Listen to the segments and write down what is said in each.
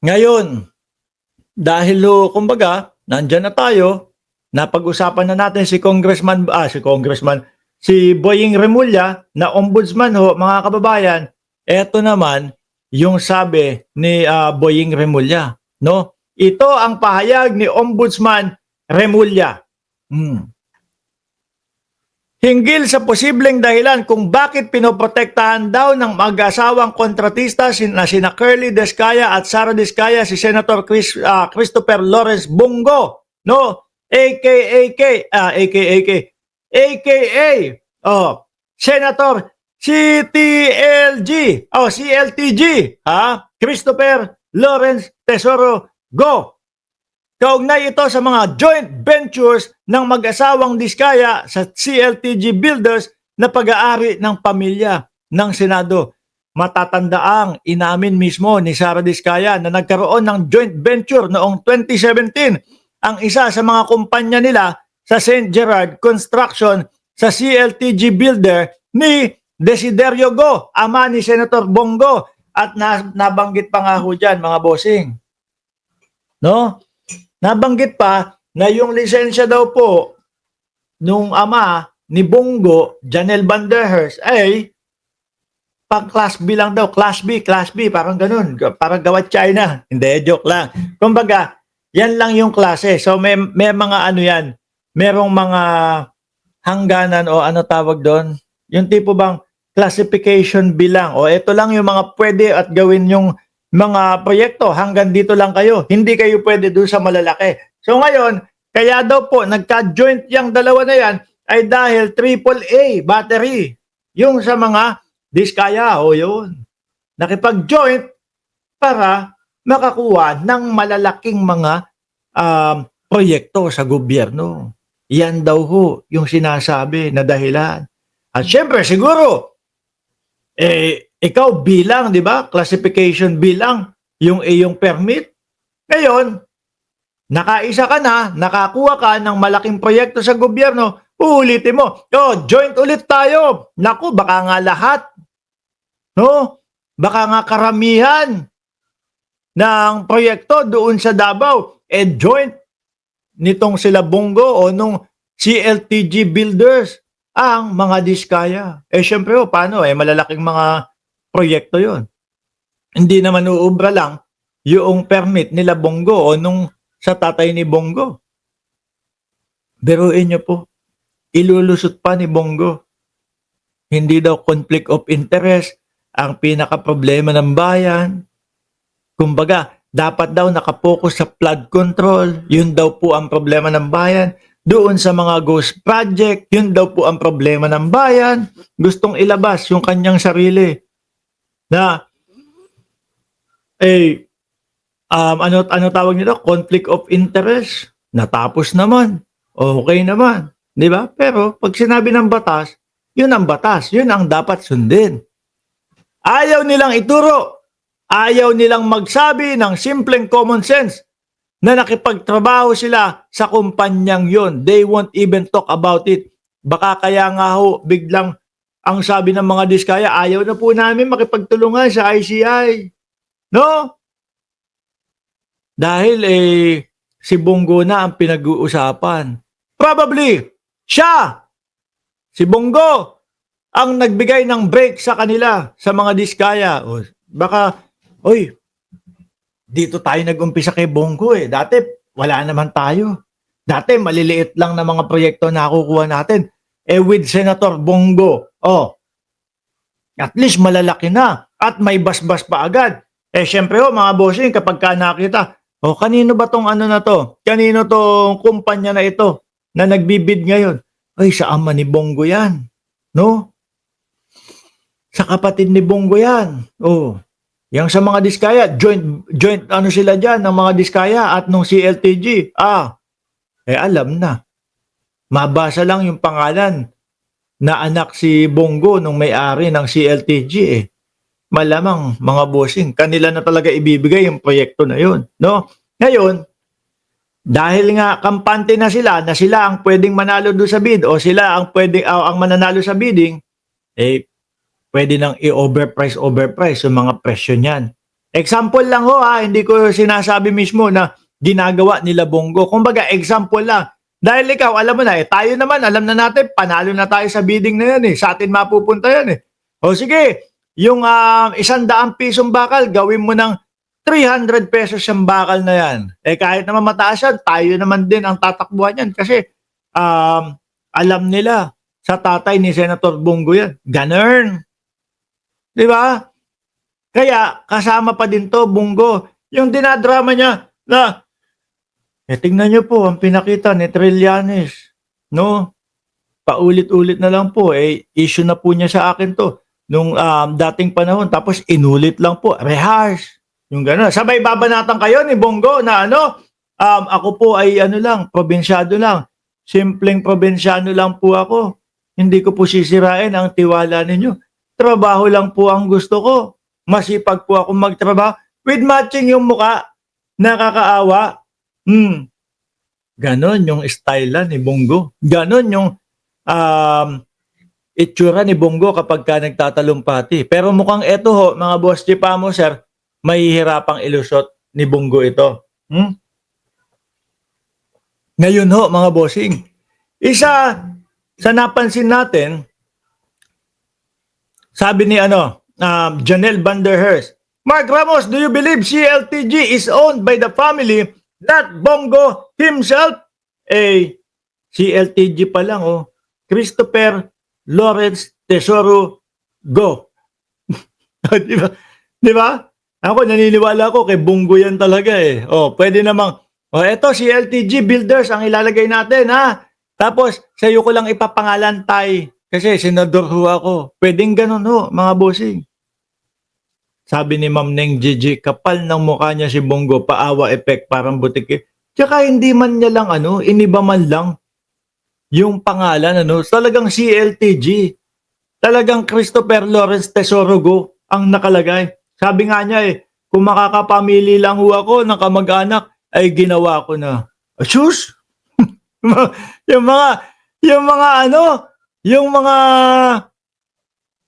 Ngayon, dahil kumbaga, nandyan na tayo, napag-usapan na natin si Boying Remulla na ombudsman ho, mga kababayan. Eto naman yung sabi ni Boying Remulla, no? Ito ang pahayag ni Ombudsman Remulla. Hinggil sa posibleng dahilan kung bakit pinoprotektahan daw ng mag-asawang kontratista sina Curly Descaya at Sara Descaya si Senator Christopher Lawrence Bongo, no? Senator CLTG, Christopher Lawrence Tesoro Go. Kaugnay ito sa mga joint ventures ng mag-asawang Diskaya sa CLTG Builders na pag-aari ng pamilya ng Senado. Matatandaang inamin mismo ni Sara Diskaya na nagkaroon ng joint venture noong 2017 ang isa sa mga kumpanya nila sa St. Gerard Construction sa CLTG Builder ni Desiderio Go, ama ni Senator Bongo, at nabanggit pa nga ho dyan, mga bossing. No? Nabanggit pa na yung lisensya daw po nung ama ni Bongo, Janelle Van der Herst, ay pang class B lang daw. Class B, parang ganun. Parang gawat China. Hindi, joke lang. Kumbaga, yan lang yung klase. So may mga ano yan, merong mga hangganan o ano tawag doon. Yung tipo bang classification bilang. O ito lang yung mga pwede at gawin yung mga proyekto, hanggang dito lang kayo. Hindi kayo pwede doon sa malalaki. So ngayon, kaya daw po, nagka-joint yung dalawa na yan ay dahil AAA battery. Yung sa mga Diskaya, o yun. Nakipag-joint para makakuha ng malalaking mga proyekto sa gobyerno. Yan daw ho yung sinasabi na dahilan. At syempre, siguro, ikaw bilang, di ba? Classification bilang yung iyong permit. Ngayon, nakaisa ka na, nakakuha ka ng malaking proyekto sa gobyerno, uulitin mo. Joint ulit tayo. Naku, baka nga lahat. No? Baka nga karamihan ng proyekto doon sa Davao, joint nitong sila Bongo o nung CLTG Builders ang mga Diskaya. Syempre, paano? Malalaking mga proyekto yon. Hindi naman uubra lang yung permit nila Bongo o nung sa tatay ni Bongo. Biruin niyo po, ilulusot pa ni Bongo. Hindi daw conflict of interest ang pinaka-problema ng bayan. Kumbaga, dapat daw nakapokus sa flood control. Yun daw po ang problema ng bayan. Doon sa mga ghost project, yun daw po ang problema ng bayan. Gustong ilabas yung kanyang sarili na ano tawag nito? Conflict of interest. Natapos naman. Okay naman. Di ba? Pero pag sinabi ng batas, yun ang batas. Yun ang dapat sundin. Ayaw nilang ituro. Ayaw nilang magsabi ng simpleng common sense na nakipagtrabaho sila sa kumpanyang yun. They won't even talk about it. Baka kaya nga ho, biglang ang sabi ng mga Diskaya, ayaw na po namin makipagtulungan sa ICI. No? Dahil si Bongo na ang pinag-uusapan. Probably, siya, si Bongo, ang nagbigay ng break sa kanila, sa mga Diskaya. Baka, dito tayo nag-umpisa kay Bongo Dati, wala naman tayo. Dati, maliliit lang na mga proyekto na nakukuha natin. With Senator Bongo, at least malalaki na at may basbas pa agad. Syempre mga bossing, kapag ka nakita, kanino ba tong ano na to? Kanino tong kumpanya na ito na nagbibid ngayon? Sa ama ni Bongo yan. No? Sa kapatid ni Bongo yan. Yang sa mga Diskaya, joint ano sila dyan ng mga Diskaya at nung CLTG. Alam na. Mabasa lang yung pangalan na anak si Bongo nung may-ari ng CLTG Malamang mga bossing, kanila na talaga ibibigay yung proyekto na yun, no? Ngayon, dahil nga kampante na sila ang pwedeng manalo doon sa bid o sila ang pwedeng ang mananalo sa bidding, pwede nang overprice yung mga presyo niyan. Example lang ho ha, hindi ko sinasabi mismo na ginagawa nila Bongo. Kumbaga, example lang. Dahil ikaw, alam mo na tayo naman, alam na natin, panalo na tayo sa bidding na yan sa atin mapupunta yan O sige, yung 100 pisong bakal, gawin mo ng 300 pesos yung bakal na yan. Kahit naman mataas yan, tayo naman din ang tatakbuhan yan. Kasi alam nila, sa tatay ni Senator Bongo yan. Ganun. Di ba? Kaya, kasama pa din to, Bongo. Yung dinadrama niya na, tingnan niyo po, ang pinakita ni Trillanes. No? Paulit-ulit na lang po. Issue na po niya sa akin to. Nung dating panahon. Tapos, inulit lang po. Rehearse. Yung gano'n. Sabay babanatan kayo ni Bongo na ako po ay probinsyado lang. Simpleng probinsyano lang po ako. Hindi ko po sisirain ang tiwala ninyo. Trabaho lang po ang gusto ko. Masipag po ako magtrabaho. With matching yung muka. Nakakaawa. Ganon yung style ni Bongo. Ganon yung itsura ni Bongo kapag ka nagtatalumpati. Pero mukhang eto ho, mga boss Chipamo, sir, mahihirapang ilusot ni Bongo ito. Ngayon ho, mga bossing, isa sa napansin natin, sabi ni Janelle Vanderhurst, Mark Ramos, do you believe CLTG is owned by the family, not Bongo himself? CLTG pa lang, Christopher Lawrence Tesoro Go. Di ba? Ako, naniniwala ko kay Bongo yan talaga pwede namang, eto CLTG Builders ang ilalagay natin, ha? Tapos, sa'yo ko lang ipapangalan Tay. Kasi senador ho ako. Pwedeng ganun ho, mga bossing. Sabi ni Ma'am Neng Gigi, kapal ng mukha niya si Bongo, paawa effect, parang butik. Tsaka hindi man niya lang iniba man lang yung pangalan, talagang CLTG. Talagang Christopher Lawrence Tesoro Go ang nakalagay. Sabi nga niya kung makakapamili lang ho ako ng kamag-anak, ay ginawa ko na. Sus! yung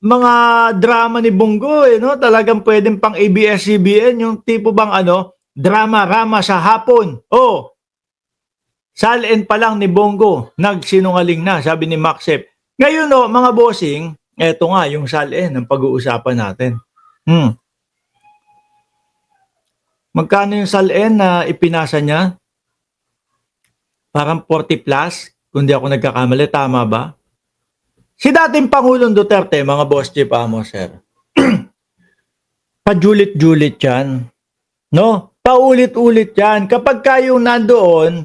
mga drama ni Bongo talagang pwedeng pang ABS-CBN yung tipo bang drama-rama sa hapon. Salin pa lang ni Bongo, nagsinungaling na, sabi ni Maxep. Ngayon mga bossing, eto nga yung salin ng pag-uusapan natin. Magkano yung salin na ipinasa niya? Parang 40 plus, kung di ako nagkakamali, tama ba? Si dating Pangulong Duterte, mga boss Chipamo, sir, pajulit-julit yan. No? Paulit-ulit yan. Kapag kayong nandoon,